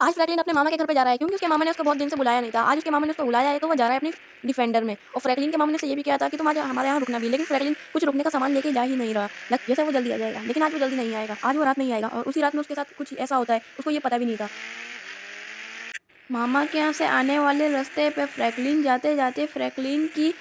आज फ्रैंकलिन अपने मामा के घर पे जा रहा है क्योंकि उसके मामा ने उसको बहुत दिन से बुलाया नहीं था। आज उसके मामा ने उसको बुलाया है तो वो जा रहा है अपनी डिफेंडर में। और फ्रैंकलिन के मामा ने उसे ये भी कहा था कि तुम आज हमारे यहाँ रुकना भी, लेकिन फ्रैंकलिन कुछ रुकने का सामान लेके जा ही नहीं रहा। जैसे वो जल्दी आ जाएगा, लेकिन आज वो जल्दी नहीं आएगा। आज वो रात में ही आएगा और उसी रात में उसके साथ कुछ ऐसा होता है, उसको ये पता भी नहीं था। मामा के यहाँ से आने वाले रास्ते पे फ्रैंकलिन जाते जाते फ्रैंकलिन की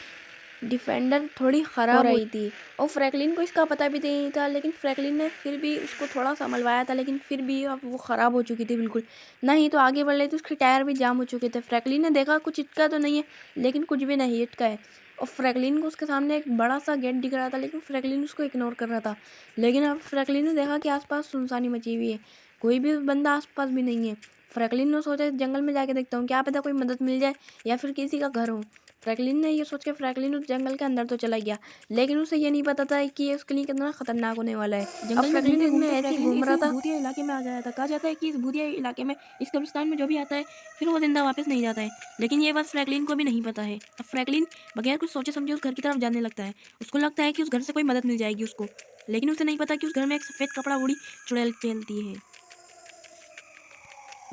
डिफेंडर थोड़ी ख़राब हो रही थी और फ्रैंकलिन को इसका पता भी नहीं था, लेकिन फ्रैंकलिन ने फिर भी उसको थोड़ा सा मलवाया था, लेकिन फिर भी अब वो ख़राब हो चुकी थी बिल्कुल। नहीं तो आगे बढ़ रही थी, उसके टायर भी जाम हो चुके थे। फ्रैंकलिन ने देखा कुछ इटका तो नहीं है, लेकिन कुछ भी नहीं इटका है। और फ्रैंकलिन को उसके सामने एक बड़ा सा गेट दिख रहा था, लेकिन फ्रैंकलिन उसको इग्नोर कर रहा था। लेकिन अब फ्रैंकलिन ने देखा कि आसपास सुनसानी मची हुई है, कोई भी बंदा आसपास भी नहीं है। फ्रैंकलिन ने सोचा जंगल में जाके देखता हूँ, क्या पता कोई मदद मिल जाए या फिर किसी का घर हो। फ्रैंकलिन ने ये सोच के फ्रैंकलिन उस जंगल के अंदर तो चला गया, लेकिन उसे ये नहीं पता था कि ये उसके लिए कितना खतरनाक होने वाला है। अब फ्रैंकलिन इसमें ऐसे ही घूम रहा था, भूतिया इलाके में आ गया था। कहा जाता है कि इस भूतिया इलाके में, इस कब्रिस्तान में जो भी आता है फिर वो जिंदा वापस नहीं जाता है, लेकिन ये बात फ्रैंकलिन को भी नहीं पता है। अब फ्रैंकलिन बगैर कुछ सोचे समझे उस घर की तरफ जाने लगता है। उसको लगता है कि उस घर से कोई मदद मिल जाएगी उसको, लेकिन उसे नहीं पता कि उस घर में एक सफ़ेद कपड़ा ओढ़ी चुड़ैल खेलती है।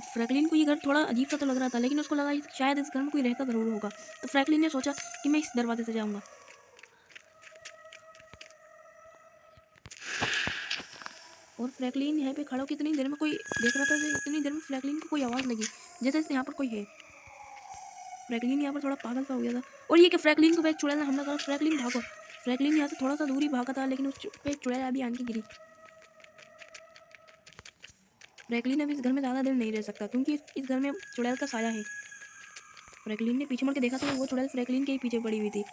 फ्रैंकलिन को ये घर थोड़ा अजीब सा तो लग रहा था, लेकिन उसको लगा शायद इस घर में कोई रहता ज़रूर होगा। तो फ्रैंकलिन ने सोचा कि मैं इस दरवाजे से जाऊंगा। और फ्रैंकलिन यहाँ पे खड़ा होकर इतनी देर में कोई देख रहा था, इतनी देर में फ्रैंकलिन को कोई आवाज़ लगी जैसे यहाँ पर कोई है। फ्रैंकलिन यहाँ पर थोड़ा पागल सा हो गया था और ये कि फ्रैंकलिन को एक चुड़ैल ने हमला करा। फ्रैंकलिन भागो। फ्रैंकलिन यहाँ से थोड़ा सा दूर ही भागा था, लेकिन उस पे एक चुड़ैल अभी आन के गिरी। फ्रैंकलिन अभी इस घर में ज़्यादा देर नहीं रह सकता क्योंकि इस घर में चुड़ैल का साया है। फ्रैंकलिन ने पीछे मुड़ के देखा तो वो चुड़ैल फ्रैंकलिन के ही पीछे पड़ी हुई थी।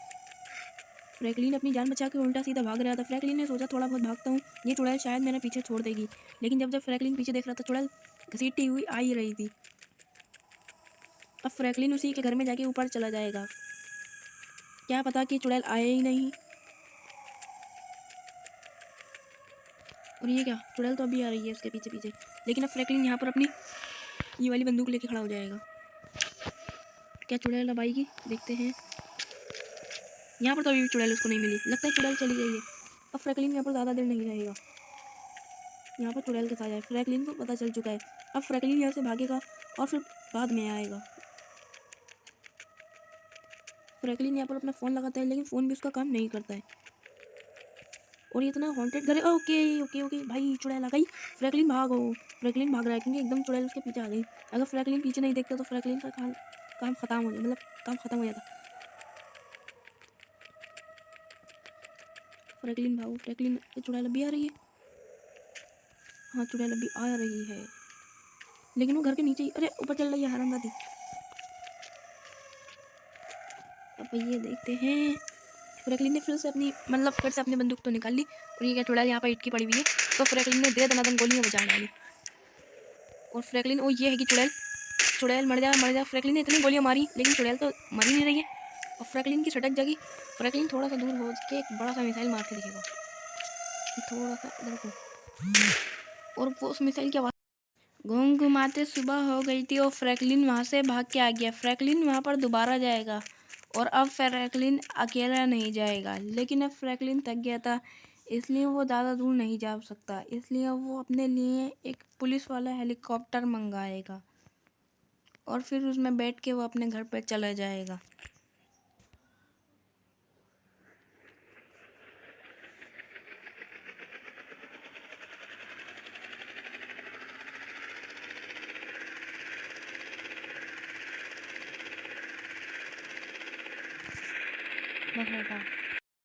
फ्रैंकलिन अपनी जान बचा के उल्टा सीधा भाग रहा था। फ्रैंकलिन ने सोचा थोड़ा बहुत भागता हूँ, ये चुड़ैल शायद मेरा पीछे छोड़ देगी, लेकिन जब फ्रैंकलिन पीछे देख रहा था चुड़ैल घसीटती हुई आ ही रही थी। अब फ्रैंकलिन उसी के घर में जाके ऊपर चला जाएगा, क्या पता कि चुड़ैल आए ही नहीं। और ये क्या, चुड़ैल तो अभी आ रही है उसके पीछे पीछे, लेकिन अब फ्रैंकलिन यहाँ पर अपनी ये वाली बंदूक लेके खड़ा हो जाएगा। क्या चुड़ैल अब आएगी, देखते हैं। यहाँ पर तो अभी चुड़ैल उसको नहीं मिली, लगता है चुड़ैल चली गई है। अब फ्रैंकलिन यहाँ पर ज़्यादा देर नहीं रहेगा, यहाँ पर चुड़ैल के साथ है। फ्रैंकलिन को पता चल चुका है। अब फ्रैंकलिन यहाँ से भागेगा और फिर बाद में आएगा। फ्रैंकलिन यहाँ पर अपना फ़ोन लगाता है, लेकिन फ़ोन भी उसका काम नहीं करता है। और ये इतना हॉन्टेड घर है। ओके ओके ओके भाई, चुड़ैल आ गई। फ्रैंकलिन भागो। फ्रैंकलिन भाग रहा है क्योंकि एकदम चुड़ैल उसके पीछे आ गई। अगर फ्रैंकलिन पीछे नहीं देखता तो फ्रैंकलिन का काम खत्म हो जाए, मतलब काम खत्म हो जाता। फ्रैंकलिन भागो। फ्रैंकलिन, चुड़ैल अभी आ रही है। हाँ, चुड़ैल अभी आ रही है, लेकिन वो घर के नीचे ही, अरे ऊपर चल रही है हरामजादी। अब ये देखते हैं। फ्रैंकलिन ने फिर से अपनी बंदूक तो निकाल ली और ये क्या, चुड़ैल यहाँ पर इटकी पड़ी हुई है। तो फ्रैंकलिन ने दे दनादन गोलियाँ बजा डाली। और फ्रैंकलिन, ओ ये है कि चुड़ैल, चुड़ैल मर जा मर जा। फ्रैंकलिन ने इतनी गोलियाँ मारी, लेकिन चुड़ैल तो मर ही नहीं रही है। और फ्रैंकलिन की सटक जगी। फ्रैंकलिन थोड़ा सा दूर हो के एक बड़ा सा मिसाइल मार के दिखेगा, थोड़ा सा इधर को, और वो उस मिसाइल की आवाज़। घूम घुमाते सुबह हो गई थी और फ्रैंकलिन वहाँ से भाग के आ गया। फ्रैंकलिन वहाँ पर दोबारा जाएगा और अब फ्रैंकलिन अकेला नहीं जाएगा, लेकिन अब फ्रैंकलिन थक गया था, इसलिए वो ज़्यादा दूर नहीं जा सकता। इसलिए वो अपने लिए एक पुलिस वाला हेलीकॉप्टर मंगाएगा और फिर उसमें बैठ के वो अपने घर पर चला जाएगा। बस बेटा।